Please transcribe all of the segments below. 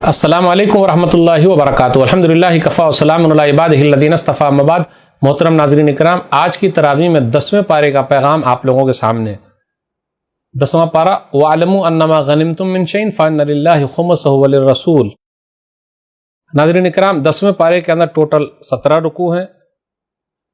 السلام علیکم ورحمۃ اللہ وبرکاتہ۔ الحمدللہ کفا وسلام علی عبادہ الذین اصطفیٰ، اما بعد۔ محترم ناظرین اکرام، آج کی تراویح میں 10ویں پارے کا پیغام آپ لوگوں کے سامنے۔ 10واں پارہ، وَاعْلَمُوا أَنَّمَا غَنِمْتُم مِّن شَيْءٍ فَإِنَّ لِلَّهِ خُمُسَهُ وَلِلرَّسُولِ۔ ناظرین اکرام، 10ویں پارے کے اندر ٹوٹل 17 رکوع ہیں۔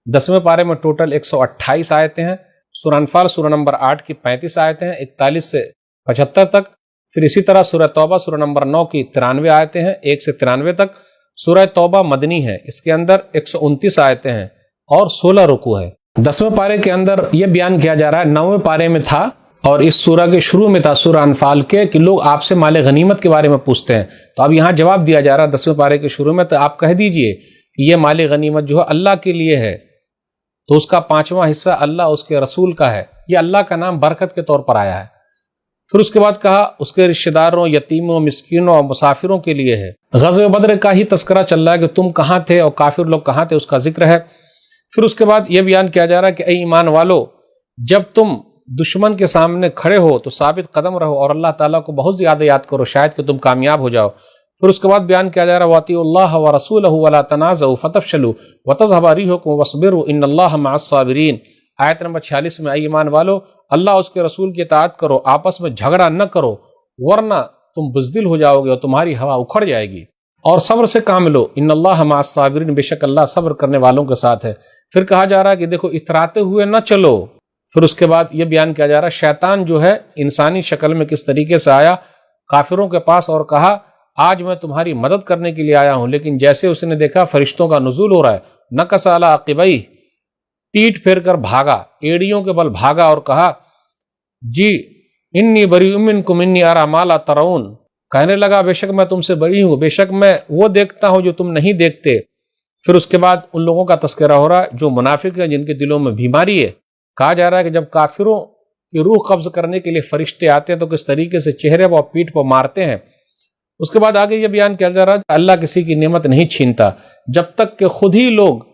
10ویں پارے میں ٹوٹل 128 آیتیں ہیں۔ سورہ انفال سورہ نمبر 8 کی 35 آیتیں ہیں، 41 سے 75 تک۔ پھر اسی طرح سورہ توبہ سورہ نمبر 9 کی 93 آیتیں ہیں، 1 سے 93 تک۔ سورہ توبہ مدنی ہے، اس کے اندر 129 آیتیں ہیں اور 16 رکوع ہے۔ 10ویں پارے کے اندر یہ بیان کیا جا رہا ہے، 9ویں پارے میں تھا اور اس سورہ کے شروع میں تھا سورہ انفال کے، کہ لوگ آپ سے مال غنیمت کے بارے میں پوچھتے ہیں، تو اب یہاں جواب دیا جا رہا ہے 10ویں پارے کے شروع میں، تو آپ کہہ دیجئے کہ یہ مال غنیمت جو ہے اللہ کے لیے ہے، تو اس کا 5واں حصہ اللہ اس کے رسول کا ہے۔ یہ اللہ کا نام برکت کے طور پر آیا ہے۔ پھر اس کے بعد کہا اس کے رشتہ داروں، یتیموں، مسکینوں اور مسافروں کے لیے ہے۔ غزوہ بدر کا ہی تذکرہ چل رہا ہے کہ تم کہاں تھے اور کافر لوگ کہاں تھے، اس کا ذکر ہے۔ پھر اس کے بعد یہ بیان کیا جا رہا ہے کہ اے ایمان والو، جب تم دشمن کے سامنے کھڑے ہو تو ثابت قدم رہو اور اللہ تعالیٰ کو بہت زیادہ یاد کرو، شاید کہ تم کامیاب ہو جاؤ۔ پھر اس کے بعد بیان کیا جا رہا ہے وَأَطِیعُوا اللَّهَ وَرَسُولَهُ وَلَا تَنَازَعُوا فَتَفْشَلُوا وَتَذْهَبَ رِیحُکُم وَاصْبِرُوا إِنَّ اللَّهَ مَعَ الصَّابِرِینَ۔ آیت نمبر 46 میں، اے ایمان والو، اللہ اس کے رسول کی اطاعت کرو، آپس میں جھگڑا نہ کرو، ورنہ تم بزدل ہو جاؤ گے اور تمہاری ہوا اکھڑ جائے گی، اور صبر سے کام لو، ان اللہ مع الصابرین، بے شک اللہ صبر کرنے والوں کے ساتھ ہے۔ پھر کہا جا رہا ہے کہ دیکھو اتراتے ہوئے نہ چلو۔ پھر اس کے بعد یہ بیان کیا جا رہا ہے شیطان جو ہے انسانی شکل میں کس طریقے سے آیا کافروں کے پاس اور کہا آج میں تمہاری مدد کرنے کے لیے آیا ہوں، لیکن جیسے اس نے دیکھا فرشتوں کا نزول ہو رہا ہے، نکص علی عقبیہ، پیٹ پھیر کر بھاگا، ایڑیوں کے بل بھاگا اور کہا جی انی بریء منکم انی اری ما لا ترون، کہنے لگا بے شک میں تم سے بری ہوں، بے شک میں وہ دیکھتا ہوں جو تم نہیں دیکھتے۔ پھر اس کے بعد ان لوگوں کا تذکرہ ہو رہا ہے جو منافق ہیں، جن کے دلوں میں بیماری ہے۔ کہا جا رہا ہے کہ جب کافروں کی روح قبض کرنے کے لیے فرشتے آتے ہیں تو کس طریقے سے چہرے پر پیٹھ پر مارتے ہیں۔ اس کے بعد آگے یہ بیان کیا جا رہا ہے اللہ کسی کی نعمت نہیں چھینتا جب تک کہ خود ہی لوگ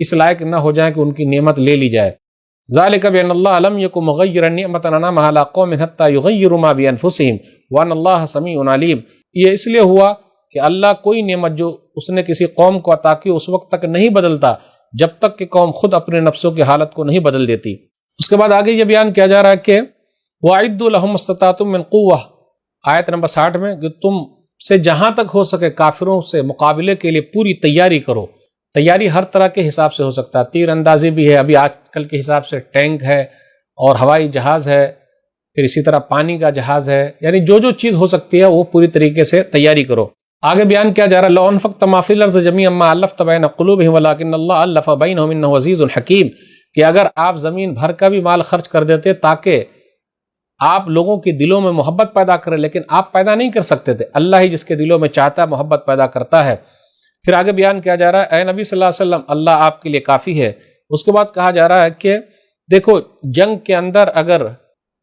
اس لائق نہ ہو جائیں کہ ان کی نعمت لے لی جائے۔ ذالک بان اللہ لم یکن مغیرا نعمۃ انعمها علی قوم حتی یغیروا ما بانفسہم وان اللہ سمیع علیم۔ یہ اس لیے ہوا کہ اللہ کوئی نعمت جو اس نے کسی قوم کو عطا کی اس وقت تک نہیں بدلتا جب تک کہ قوم خود اپنے نفسوں کی حالت کو نہیں بدل دیتی۔ اس کے بعد آگے یہ بیان کیا جا رہا ہے کہ وَأَعِدُّوا لَهُمْ مَا اسْتَطَعْتُم مِّن قُوَّةٍ، آیت نمبر 60 میں، کہ تم سے جہاں تک ہو سکے کافروں سے مقابلے کے لیے پوری تیاری کرو۔ تیاری ہر طرح کے حساب سے ہو سکتا ہے، تیر اندازی بھی ہے، ابھی آج کل کے حساب سے ٹینک ہے اور ہوائی جہاز ہے، پھر اسی طرح پانی کا جہاز ہے، یعنی جو جو چیز ہو سکتی ہے وہ پوری طریقے سے تیاری کرو۔ آگے بیان کیا جا رہا ہے لو انفقت ما فی الارض جمیعا ما الفت بین قلوبہم ولکن اللہ الف بینہم انہ عزیز حکیم، کہ اگر آپ زمین بھر کا بھی مال خرچ کر دیتے تاکہ آپ لوگوں کے دلوں میں محبت پیدا کریں، لیکن آپ پیدا نہیں کر سکتے تھے، اللہ ہی جس کے دلوں میں چاہتا ہے محبت پیدا کرتا ہے۔ پھر آگے بیان کیا جا رہا ہے اے نبی صلی اللہ علیہ وسلم، اللہ آپ کے لیے کافی ہے۔ اس کے بعد کہا جا رہا ہے کہ دیکھو جنگ کے اندر اگر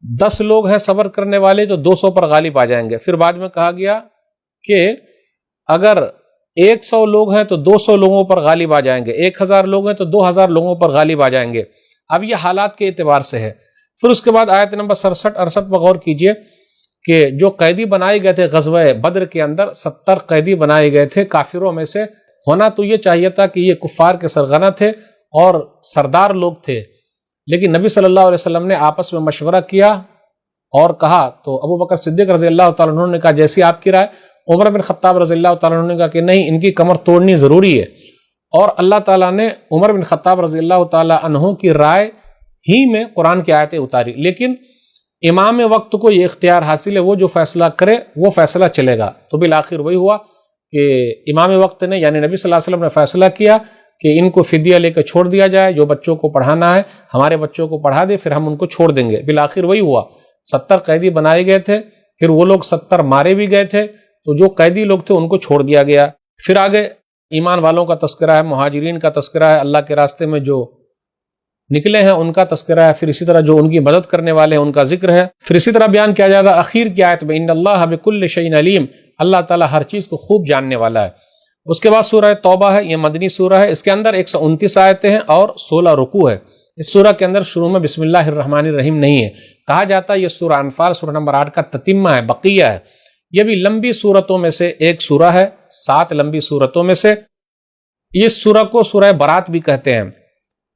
10 لوگ ہیں صبر کرنے والے تو 200 پر غالب آ جائیں گے۔ پھر بعد میں کہا گیا کہ اگر 100 لوگ ہیں تو 200 لوگوں پر غالب آ جائیں گے، 1000 لوگ ہیں تو 2000 لوگوں پر غالب آ جائیں گے۔ اب یہ حالات کے اعتبار سے ہے۔ پھر اس کے بعد آیت نمبر 67-68 پر غور کیجئے کہ جو قیدی بنائے گئے تھے غزوہ بدر کے اندر 70 قیدی بنائے گئے تھے کافروں میں سے۔ ہونا تو یہ چاہیے تھا کہ یہ کفار کے سرغنہ تھے اور سردار لوگ تھے، لیکن نبی صلی اللہ علیہ وسلم نے آپس میں مشورہ کیا اور کہا، تو ابو بکر صدیق رضی اللہ تعالیٰ عنہ نے کہا جیسی آپ کی رائے، عمر بن خطاب رضی اللہ تعالیٰ عنہ نے کہا کہ نہیں، ان کی کمر توڑنی ضروری ہے، اور اللہ تعالیٰ نے عمر بن خطاب رضی اللہ تعالیٰ عنہ کی رائے ہی میں قرآن کی آیتیں اتاری۔ لیکن امام وقت کو یہ اختیار حاصل ہے، وہ جو فیصلہ کرے وہ فیصلہ چلے گا۔ تو بالآخر وہی ہوا کہ امام وقت نے یعنی نبی صلی اللہ علیہ وسلم نے فیصلہ کیا کہ ان کو فدیہ لے کے چھوڑ دیا جائے، جو بچوں کو پڑھانا ہے ہمارے بچوں کو پڑھا دے، پھر ہم ان کو چھوڑ دیں گے۔ بالآخر وہی ہوا، 70 قیدی بنائے گئے تھے، پھر وہ لوگ 70 مارے بھی گئے تھے، تو جو قیدی لوگ تھے ان کو چھوڑ دیا گیا۔ پھر آگے ایمان والوں کا تذکرہ ہے، مہاجرین کا تذکرہ ہے، اللہ کے راستے میں جو نکلے ہیں ان کا تذکرہ ہے، پھر اسی طرح جو ان کی مدد کرنے والے ہیں ان کا ذکر ہے۔ پھر اسی طرح بیان کیا جا رہا ہے اخیر کی آیت میں ان اللہ بکل شیء علیم، اللہ تعالیٰ ہر چیز کو خوب جاننے والا ہے۔ اس کے بعد سورہ توبہ ہے، یہ مدنی سورہ ہے، اس کے اندر 129 آیتیں ہیں اور 16 رکوع ہے۔ اس سورہ کے اندر شروع میں بسم اللہ الرحمن الرحیم نہیں ہے، کہا جاتا ہے یہ سورہ انفال سورہ نمبر 8 کا تتمہ ہے، بقیہ ہے۔ یہ بھی لمبی صورتوں میں سے ایک سورہ ہے، 7 لمبی صورتوں میں سے۔ اس سورہ کو سورہ برات بھی کہتے ہیں۔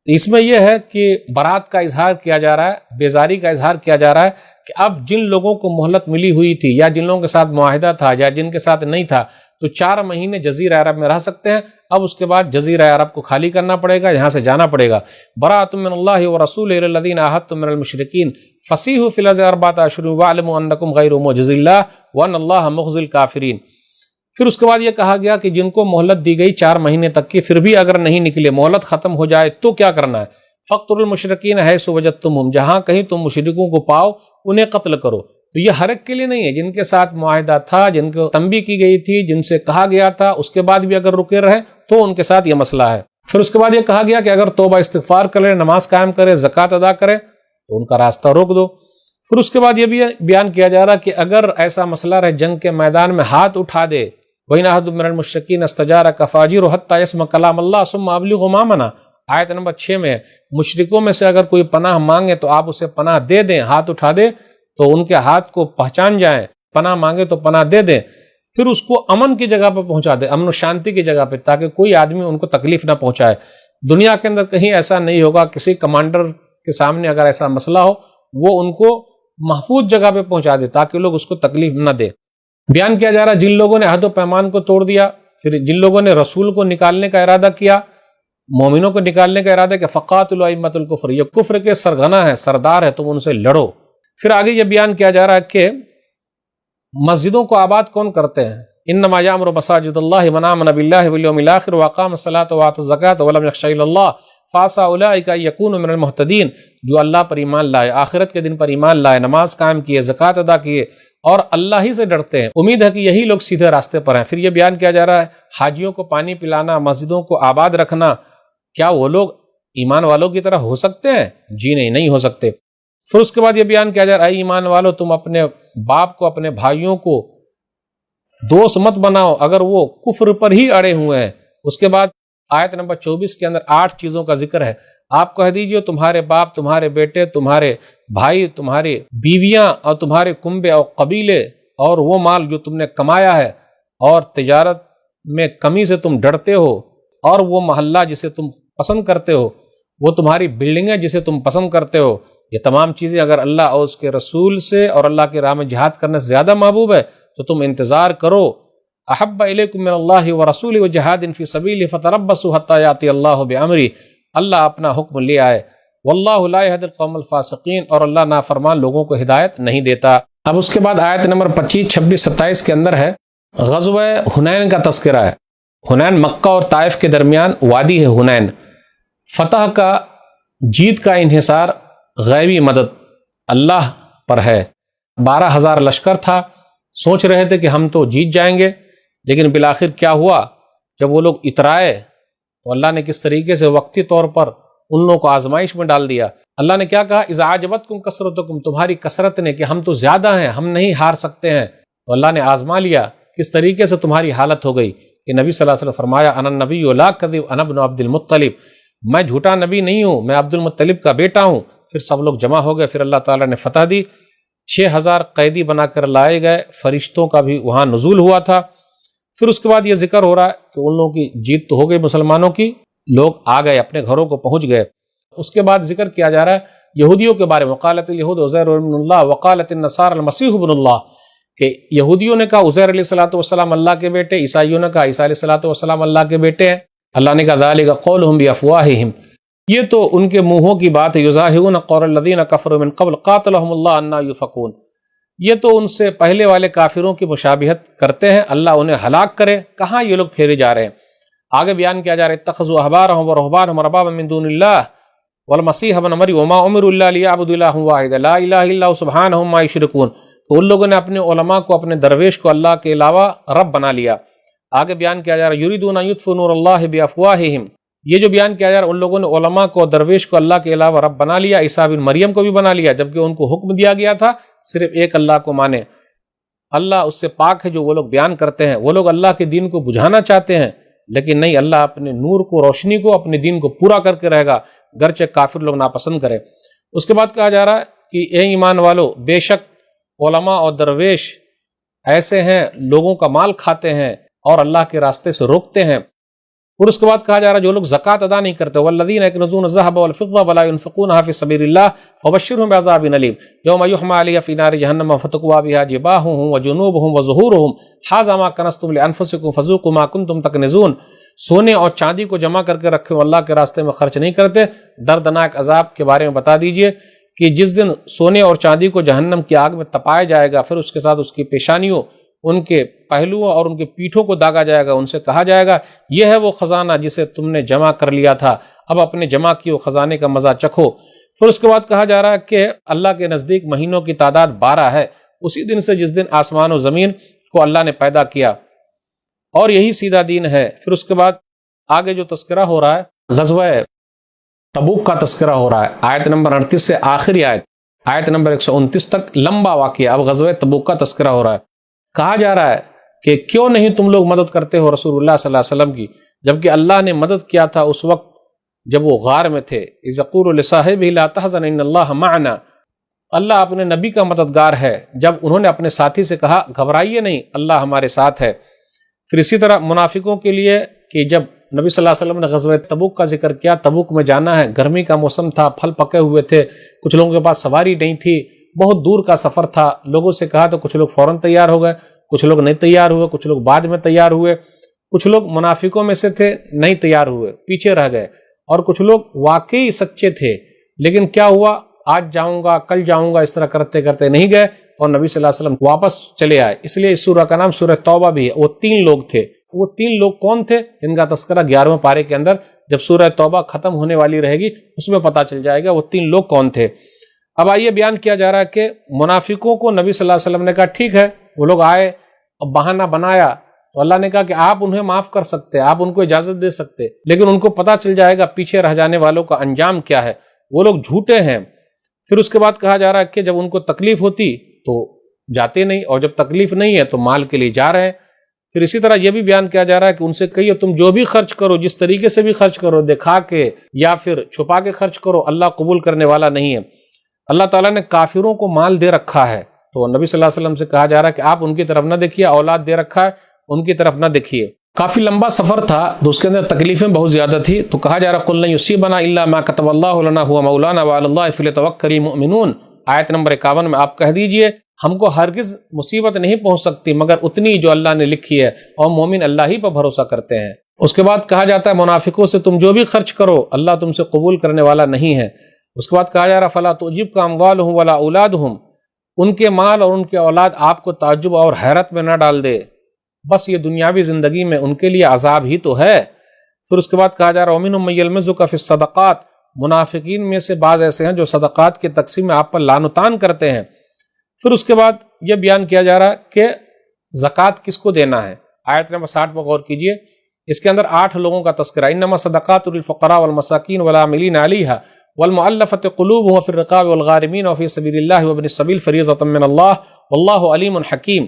اس میں یہ ہے کہ برات کا اظہار کیا جا رہا ہے، بیزاری کا اظہار کیا جا رہا ہے کہ اب جن لوگوں کو مہلت ملی ہوئی تھی یا جن لوگوں کے ساتھ معاہدہ تھا یا جن کے ساتھ نہیں تھا، تو 4 مہینے جزیرہ عرب میں رہ سکتے ہیں، اب اس کے بعد جزیرہ عرب کو خالی کرنا پڑے گا، یہاں سے جانا پڑے گا۔ براۃ من اللہ ورسولہ الی الذین عاہدتم من المشرکین فسیحوا فی الارض 4 اشہر واعلموا انکم غیر معجزی اللہ وان اللہ مخزی الکافرین۔ پھر اس کے بعد یہ کہا گیا کہ جن کو مہلت دی گئی 4 مہینے تک کی، پھر بھی اگر نہیں نکلے، مہلت ختم ہو جائے تو کیا کرنا ہے؟ فاقتلوا المشرکین حیث وجدتموہم، جہاں کہیں تم مشرکوں کو پاؤ انہیں قتل کرو۔ تو یہ ہر ایک کے لیے نہیں ہے، جن کے ساتھ معاہدہ تھا، جن کو تنبیہ کی گئی تھی، جن سے کہا گیا تھا، اس کے بعد بھی اگر رکے رہے تو ان کے ساتھ یہ مسئلہ ہے۔ پھر اس کے بعد یہ کہا گیا کہ اگر توبہ استغفار کرے، نماز قائم کرے، زکوٰۃ ادا کرے تو ان کا راستہ روک دو۔ پھر اس کے بعد یہ بھی بیان کیا جا رہا کہ اگر ایسا مسئلہ رہے جنگ کے میدان میں ہاتھ اٹھا دے، وَإِنْ أَحَدٌ مِّنَ الْمُشْرِكِينَ اسْتَجَارَكَ فَأَجِرْهُ حَتَّىٰ يَسْمَعَ كَلَامَ اللَّهِ ثُمَّ أَبْلِغْهُ مَأْمَنَهُ، آیت نمبر 6 میں مشرکوں میں سے اگر کوئی پناہ مانگے تو آپ اسے پناہ دے دیں، ہاتھ اٹھا دے تو ان کے ہاتھ کو پہچان جائیں، پناہ مانگے تو پناہ دے دیں، پھر اس کو امن کی جگہ پہ پہنچا دے، امن و شانتی کی جگہ پہ، تاکہ کوئی آدمی ان کو تکلیف نہ پہنچائے۔ دنیا کے اندر کہیں ایسا نہیں ہوگا، کسی کمانڈر کے سامنے اگر ایسا مسئلہ ہو وہ ان کو محفوظ جگہ پہ پہنچا دے تاکہ لوگ اس کو تکلیف نہ دے۔ بیان کیا جا رہا ہے جن لوگوں نے عہد و پیمان کو توڑ دیا، پھر جن لوگوں نے رسول کو نکالنے کا ارادہ کیا، مومنوں کو نکالنے کا ارادہ کیا، فقاتلوا ائمۃ الکفر، یہ کفر کے سرغنہ ہے، سردار ہے، تم ان سے لڑو۔ پھر آگے یہ بیان کیا جا رہا ہے کہ مسجدوں کو آباد کون کرتے ہیں، انما یامر مساجد اللہ من آمن باللہ والیوم الاخر واقام الصلاۃ وآتى الزکاۃ ولم یخش الا اللہ فعسى اولئک ان یکونوا من المہتدین، جو اللہ پر ایمان لائے، آخرت کے دن پر ایمان لائے، نماز قائم کیے، زکوٰۃ ادا کیے اور اللہ ہی سے ڈرتے ہیں، امید ہے کہ یہی لوگ سیدھے راستے پر ہیں۔ پھر یہ بیان کیا جا رہا ہے حاجیوں کو پانی پلانا، مسجدوں کو آباد رکھنا، کیا وہ لوگ ایمان والوں کی طرح ہو سکتے ہیں؟ جی نہیں ہو سکتے۔ پھر اس کے بعد یہ بیان کیا جا رہا ہے اے ایمان والو، تم اپنے باپ کو، اپنے بھائیوں کو دوست مت بناؤ اگر وہ کفر پر ہی اڑے ہوئے ہیں۔ اس کے بعد آیت نمبر 24 کے اندر 8 چیزوں کا ذکر ہے۔ آپ کہہ دیجئے تمہارے باپ، تمہارے بیٹے، تمہارے بھائی، تمہاری بیویاں اور تمہارے کنبے اور قبیلے اور وہ مال جو تم نے کمایا ہے اور تجارت میں کمی سے تم ڈرتے ہو، اور وہ محلہ جسے تم پسند کرتے ہو، وہ تمہاری بلڈنگیں جسے تم پسند کرتے ہو، یہ تمام چیزیں اگر اللہ اور اس کے رسول سے اور اللہ کی راہ میں جہاد کرنے سے زیادہ محبوب ہے تو تم انتظار کرو۔ احب الیکم من اللہ ورسولہ وجہاد فی سبیلہ فتربصوا حتی یاتی اللہ بامرہ، اللہ اپنا حکم لے آئے، واللہ لا یہدی القوم الفاسقین، اور اللہ نافرمان لوگوں کو ہدایت نہیں دیتا۔ اب اس کے بعد آیت نمبر 25، 26، 27 کے اندر ہے غزوہ حنین کا تذکرہ ہے۔ حنین مکہ اور طائف کے درمیان وادی ہے حنین، فتح کا، جیت کا انحصار، غیبی مدد اللہ پر ہے۔ 12,000 لشکر تھا، سوچ رہے تھے کہ ہم تو جیت جائیں گے، لیکن بالآخر کیا ہوا، جب وہ لوگ اترائے تو اللہ نے کس طریقے سے وقتی طور پر ان لوگوں کو آزمائش میں ڈال دیا۔ اللہ نے کیا کہا، اذا اعجبتکم کثرتکم، تمہاری کثرت نے، کہ ہم تو زیادہ ہیں، ہم نہیں ہار سکتے ہیں، تو اللہ نے آزما لیا کس طریقے سے تمہاری حالت ہو گئی کہ نبی صلی اللہ علیہ وسلم فرمایا انا النبی لا کذب انا ابن عبد المطلب، میں جھوٹا نبی نہیں ہوں، میں عبد المطلب کا بیٹا ہوں۔ پھر سب لوگ جمع ہو گئے، پھر اللہ تعالیٰ نے فتح دی، 6,000 قیدی بنا کر لائے گئے، فرشتوں کا بھی وہاں نزول ہوا تھا۔ پھر اس کے بعد یہ ذکر ہو رہا ہے کہ ان لوگوں کی جیت تو ہو گئی، مسلمانوں کی، لوگ آ گئے، اپنے گھروں کو پہنچ گئے۔ اس کے بعد ذکر کیا جا رہا ہے یہودیوں کے بارے میں، وقالت الیہود عزیر ابن اللہ وقالت النصارى المسیح ابن اللہ، کہ یہودیوں نے کہا عزیر علیہ الصلوۃ والسلام اللہ کے بیٹے، عیسائیوں نے کہا عیسیٰ علیہ الصلوۃ والسلام اللہ کے بیٹے ہیں۔ اللہ نے کہا ذالک قولہم بافواہہم، یہ تو ان کے منہوں کی بات ہے، یظاہرون قول الذین کفروا من قبل قاتلہم اللہ انا یؤفکون، یہ تو ان سے پہلے والے کافروں کی مشابہت کرتے ہیں، اللہ انہیں ہلاک کرے، کہاں یہ لوگ پھیرے جا رہے ہیں۔ آگے بیان کیا جا رہا ہے اتخذوا احبارهم ورهبانهم اربابا من دون اللہ والمسیح ابن مریم وما امروا الا ليعبدوا الها واحدا لا الہ الا هو سبحانہ عما یشرکون، تو ان لوگوں نے اپنے علماء کو، اپنے درویش کو اللہ کے علاوہ رب بنا لیا۔ آگے بیان کیا جا رہا ہے یریدون ان یطفئوا نور اللہ بافواہہم، یہ جو بیان کیا جا رہا ہے ان لوگوں نے علماء کو، درویش کو اللہ کے علاوہ رب بنا لیا، عیسیٰ بن مریم کو بھی بنا لیا، جبکہ ان کو حکم دیا گیا تھا صرف ایک اللہ کو مانے۔ اللہ اس سے پاک ہے جو وہ لوگ بیان کرتے ہیں، وہ لوگ اللہ کے دین کو بجھانا چاہتے ہیں، لیکن نہیں، اللہ اپنے نور کو، روشنی کو، اپنے دین کو پورا کر کے رہے گا، گرچہ کافر لوگ ناپسند کرے۔ اس کے بعد کہا جا رہا ہے کہ اے ایمان والو، بے شک علماء اور درویش ایسے ہیں لوگوں کا مال کھاتے ہیں اور اللہ کے راستے سے روکتے ہیں۔ اور اس کے بعد کہا جا رہا ہے جو لوگ زکوٰۃ ادا نہیں کرتے، والذین یکنزون الذھب والفضة ولا ينفقونها في سبیل اللہ فبشرهم بعذاب علیم یوم یحمى علیہا فی نار جہنم فتکوی بها جباہهم وجنوبهم وظہورهم ھذا ما کنزتم لانفسکم فذوقوا ما کنتم تکنزون۔ سونے اور چاندی کو جمع کر کے رکھے، اللہ کے راستے میں خرچ نہیں کرتے، دردناک عذاب کے بارے میں بتا دیجئے کہ جس دن سونے اور چاندی کو جہنم کی آگ میں تپایا جائے گا، پھر اس کے ساتھ اس کی پیشانیوں، ان کے پہلوؤں اور ان کے پیٹھوں کو داغا جائے گا، ان سے کہا جائے گا یہ ہے وہ خزانہ جسے تم نے جمع کر لیا تھا، اب اپنے جمع کیے خزانے کا مزہ چکھو۔ پھر اس کے بعد کہا جا رہا ہے کہ اللہ کے نزدیک مہینوں کی تعداد 12 ہے، اسی دن سے جس دن آسمان و زمین کو اللہ نے پیدا کیا، اور یہی سیدھا دین ہے۔ پھر اس کے بعد آگے جو تذکرہ ہو رہا ہے غزوہ تبوک کا تذکرہ ہو رہا ہے، آیت نمبر 38 سے آخری آیت نمبر 129 تک لمبا واقعہ، اب غزوہ تبوک کا تذکرہ ہو رہا ہے۔ کہا جا رہا ہے کہ کیوں نہیں تم لوگ مدد کرتے ہو رسول اللہ صلی اللہ علیہ وسلم کی، جبکہ اللہ نے مدد کیا تھا اس وقت جب وہ غار میں تھے۔ اذ یقول لصاحبہ لا تحزن ان اللہ معنا، اللہ اپنے نبی کا مددگار ہے جب انہوں نے اپنے ساتھی سے کہا گھبرائیے نہیں، اللہ ہمارے ساتھ ہے۔ پھر اسی طرح منافقوں کے لیے کہ جب نبی صلی اللہ علیہ وسلم نے غزوہ تبوک کا ذکر کیا، تبوک میں جانا ہے، گرمی کا موسم تھا، پھل پکے ہوئے تھے، کچھ لوگوں کے پاس سواری نہیں تھی، بہت دور کا سفر تھا، لوگوں سے کہا تو کچھ لوگ فوراً تیار ہو گئے، کچھ لوگ نہیں تیار ہوئے، کچھ لوگ بعد میں تیار ہوئے، کچھ لوگ منافقوں میں سے تھے نہیں تیار ہوئے، پیچھے رہ گئے، اور کچھ لوگ واقعی سچے تھے لیکن کیا ہوا، آج جاؤں گا کل جاؤں گا اس طرح کرتے کرتے نہیں گئے اور نبی صلی اللہ علیہ وسلم واپس چلے آئے۔ اس لیے اس سورہ کا نام سورہ توبہ بھی ہے۔ وہ 3 لوگ تھے، وہ 3 لوگ کون تھے ان کا تذکرہ 11ویں پارے کے اندر جب سورہ توبہ ختم ہونے والی رہے گی اس میں پتہ چل جائے گا وہ 3 لوگ کون تھے۔ اب آئیے بیان کیا جا رہا ہے کہ منافقوں کو نبی صلی اللہ علیہ وسلم نے کہا ٹھیک ہے، وہ لوگ آئے، اب بہانہ بنایا تو اللہ نے کہا کہ آپ انہیں معاف کر سکتے، آپ ان کو اجازت دے سکتے، لیکن ان کو پتہ چل جائے گا پیچھے رہ جانے والوں کا انجام کیا ہے، وہ لوگ جھوٹے ہیں۔ پھر اس کے بعد کہا جا رہا ہے کہ جب ان کو تکلیف ہوتی تو جاتے نہیں، اور جب تکلیف نہیں ہے تو مال کے لیے جا رہے ہیں۔ پھر اسی طرح یہ بھی بیان کیا جا رہا ہے کہ ان سے کہیے تم جو بھی خرچ کرو، جس طریقے سے بھی خرچ کرو، دکھا کے یا پھر چھپا کے خرچ کرو، اللہ قبول کرنے والا نہیں ہے۔ اللہ تعالیٰ نے کافروں کو مال دے رکھا ہے تو نبی صلی اللہ علیہ وسلم سے کہا جا رہا ہے کہ آپ ان کی طرف نہ دیکھیے، اولاد دے رکھا ہے ان کی طرف نہ دیکھیے۔ کافی لمبا سفر تھا تو اس کے اندر تکلیفیں بہت زیادہ تھی، تو کہا جا رہا قل لن یصیبنا الا ما كتب اللہ لنا هو مولانا وعلى اللہ فلیتوکل المؤمنون۔ آیت نمبر 51 میں آپ کہہ دیجئے ہم کو ہرگز مصیبت نہیں پہنچ سکتی مگر اتنی جو اللہ نے لکھی ہے، اور مومن اللہ ہی پر بھروسہ کرتے ہیں۔ اس کے بعد کہا جاتا ہے منافقوں سے تم جو بھی خرچ کرو اللہ تم سے قبول کرنے والا نہیں ہے۔ اس کے بعد کہا جا رہا فلا تعجبک اموالهم ولا اولادهم، ان کے مال اور ان کے اولاد آپ کو تعجب اور حیرت میں نہ ڈال دے، بس یہ دنیاوی زندگی میں ان کے لیے عذاب ہی تو ہے۔ پھر اس کے بعد کہا جا رہا ومنهم من یلمزک فی الصدقات، منافقین میں سے بعض ایسے ہیں جو صدقات کی تقسیم میں آپ پر لعن و طعن کرتے ہیں۔ پھر اس کے بعد یہ بیان کیا جا رہا کہ زکوٰۃ کس کو دینا ہے، آیت نمبر 60 پر غور کیجئے، اس کے اندر 8 لوگوں کا تذکرہ، انما صدقات للفقراء والمساکین والعاملین علیہا والمؤلفۃ قلوبهم وفی الرقاب والغارمین وفی سبیل اللہ وابن السبیل فریضۃ من اللہ واللہ علیم حکیم۔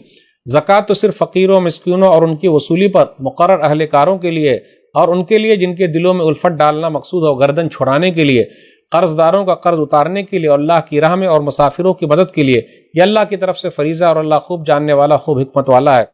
زکوٰۃ تو صرف فقیروں، مسکینوں اور ان کی وصولی پر مقرر اہل کاروں کے لیے، اور ان کے لیے جن کے دلوں میں الفت ڈالنا مقصود ہو، گردن چھڑانے کے لیے، قرض داروں کا قرض اتارنے کے لیے، اور اللہ کی راہ میں اور مسافروں کی مدد کے لیے، یہ اللہ کی طرف سے فریضہ، اور اللہ خوب جاننے والا، خوب حکمت والا ہے۔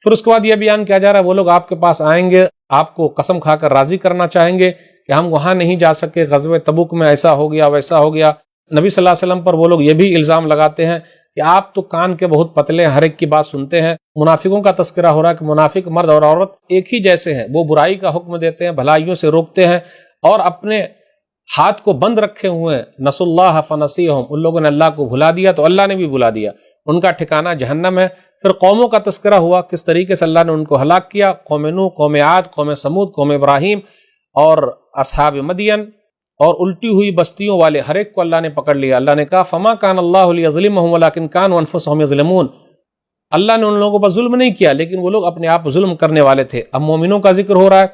پھر اس کے بعد یہ بیان کیا جا رہا ہے وہ لوگ آپ کے پاس آئیں گے، آپ کو قسم کھا کر راضی کرنا چاہیں گے کہ ہم وہاں نہیں جا سکے، غزوہ تبوک میں ایسا ہو گیا ویسا ہو گیا۔ نبی صلی اللہ علیہ وسلم پر وہ لوگ یہ بھی الزام لگاتے ہیں کہ آپ تو کان کے بہت پتلے ہیں، ہر ایک کی بات سنتے ہیں۔ منافقوں کا تذکرہ ہو رہا ہے کہ منافق مرد اور عورت ایک ہی جیسے ہیں، وہ برائی کا حکم دیتے ہیں، بھلائیوں سے روکتے ہیں، اور اپنے ہاتھ کو بند رکھے ہوئے ہیں۔ نسوا اللہ فنسیہم، ان لوگوں نے اللہ کو بھلا دیا تو اللہ نے بھی بھلا دیا، ان کا ٹھکانہ جہنم ہے۔ پھر قوموں کا تذکرہ ہوا، کس طریقے سے اللہ نے ان کو ہلاک کیا، قوم نوح، قوم عاد، قوم سمود، قوم ابراہیم اور اصحاب مدین، اور الٹی ہوئی بستیوں والے ہر ایک کو اللہ نے پکڑ لیا۔ اللہ نے کہا فما کان اللہ لیظلمہم ولکن کانوا انفسہم یظلمون، اللہ نے ان لوگوں پر ظلم نہیں کیا لیکن وہ لوگ اپنے آپ ظلم کرنے والے تھے۔ اب مومنوں کا ذکر ہو رہا ہے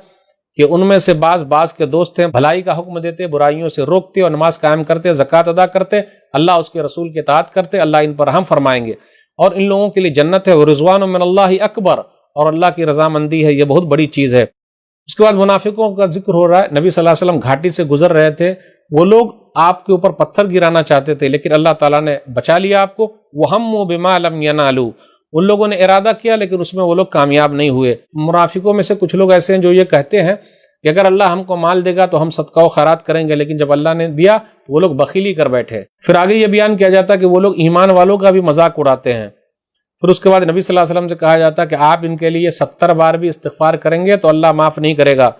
کہ ان میں سے بعض کے دوست ہیں، بھلائی کا حکم دیتے، برائیوں سے روکتے اور نماز قائم کرتے، زکوٰۃ ادا کرتے، اللہ اس کے رسول کی اطاعت کرتے، اللہ ان پر رحم فرمائیں گے، اور ان لوگوں کے لیے جنت ہے، ورضوان من اللہ اکبر، اور اللہ کی رضامندی ہے، یہ بہت بڑی چیز ہے۔ اس کے بعد منافقوں کا ذکر ہو رہا ہے، نبی صلی اللہ علیہ وسلم گھاٹی سے گزر رہے تھے، وہ لوگ آپ کے اوپر پتھر گرانا چاہتے تھے لیکن اللہ تعالیٰ نے بچا لیا آپ کو۔ وَهَمُّوا بِمَا لَمْ يَنَالُوا، ان لوگوں نے ارادہ کیا لیکن اس میں وہ لوگ کامیاب نہیں ہوئے۔ منافقوں میں سے کچھ لوگ ایسے ہیں جو یہ کہتے ہیں کہ اگر اللہ ہم کو مال دے گا تو ہم صدقہ و خیرات کریں گے، لیکن جب اللہ نے دیا تو وہ لوگ بخیلی کر بیٹھے۔ پھر آگے یہ بیان کیا جاتا ہے کہ وہ لوگ ایمان والوں کا بھی مذاق اڑاتے ہیں۔ پھر اس کے بعد نبی صلی اللہ علیہ وسلم سے کہا جاتا ہے کہ آپ ان کے لیے 70 بار بھی استغفار کریں گے تو اللہ معاف نہیں کرے گا۔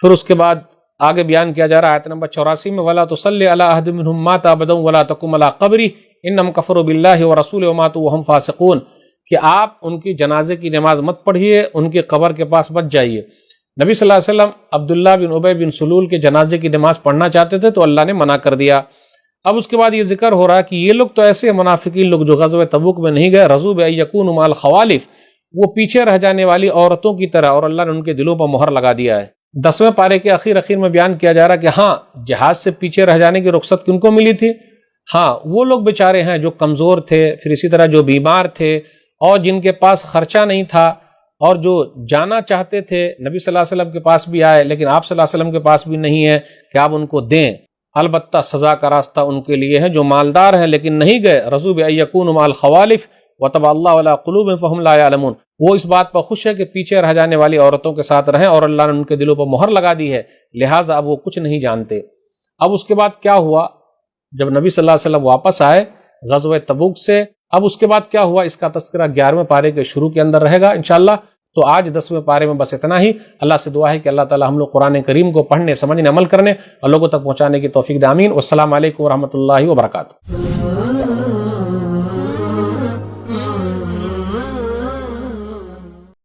پھر اس کے بعد آگے بیان کیا جا رہا ہے آیت نمبر 84 میں وَلَا تُصَلِّ عَلَىٰ أَحَدٍ مِّنْهُم مَّاتَ أَبَدًا وَلَا تَقُمْ عَلَىٰ قَبْرِهِ إِنَّهُمْ كَفَرُوا بِاللَّهِ وَرَسُولِهِ وَمَاتُوا وَهُمْ فَاسِقُونَ، کہ آپ ان کی جنازے کی نماز مت پڑھیے، ان کی قبر کے پاس مت جائیے۔ نبی صلی اللہ علیہ وسلم عبداللہ بن ابی بن سلول کے جنازے کی نماز پڑھنا چاہتے تھے تو اللہ نے منع کر دیا۔ اب اس کے بعد یہ ذکر ہو رہا ہے کہ یہ لوگ تو ایسے منافقین لوگ جو غزوہ تبوک میں نہیں گئے، رضوا بأن یکونوا مع الخوالف، وہ پیچھے رہ جانے والی عورتوں کی طرح، اور اللہ نے ان کے دلوں پر مہر لگا دیا ہے۔ 10ویں پارے کے اخیر میں بیان کیا جا رہا ہے کہ ہاں جہاد سے پیچھے رہ جانے کی رخصت کن کو ملی تھی؟ ہاں وہ لوگ بیچارے ہیں جو کمزور تھے، پھر اسی طرح جو بیمار تھے اور جن کے پاس خرچہ نہیں تھا، اور جو جانا چاہتے تھے نبی صلی اللہ علیہ وسلم کے پاس بھی آئے لیکن آپ صلی اللہ علیہ وسلم کے پاس بھی نہیں ہے کہ آپ ان کو دیں۔ البتہ سزا کا راستہ ان کے لیے ہے جو مالدار ہیں لیکن نہیں گئے، رضوا بأن یکونوا مع الخوالف وطبع اللہ علی قلوبہم فہم لا یعلمون، وہ اس بات پر خوش ہے کہ پیچھے رہ جانے والی عورتوں کے ساتھ رہیں اور اللہ نے ان کے دلوں پر مہر لگا دی ہے، لہٰذا اب وہ کچھ نہیں جانتے۔ اب اس کے بعد کیا ہوا؟ جب نبی صلی اللہ علیہ وسلم واپس آئے غزوہ تبوک سے، اب اس کے بعد کیا ہوا اس کا تذکرہ 11ویں پارے کے شروع کے اندر رہے گا انشاءاللہ۔ تو آج 10ویں پارے میں بس اتنا ہی۔ اللہ سے دعا ہے کہ اللہ تعالی ہم لوگ قرآن کریم کو پڑھنے، سمجھنے، عمل کرنے اور لوگوں تک پہنچانے کی توفیق دے، آمین۔ والسلام علیکم ورحمۃ اللہ وبرکاتہ۔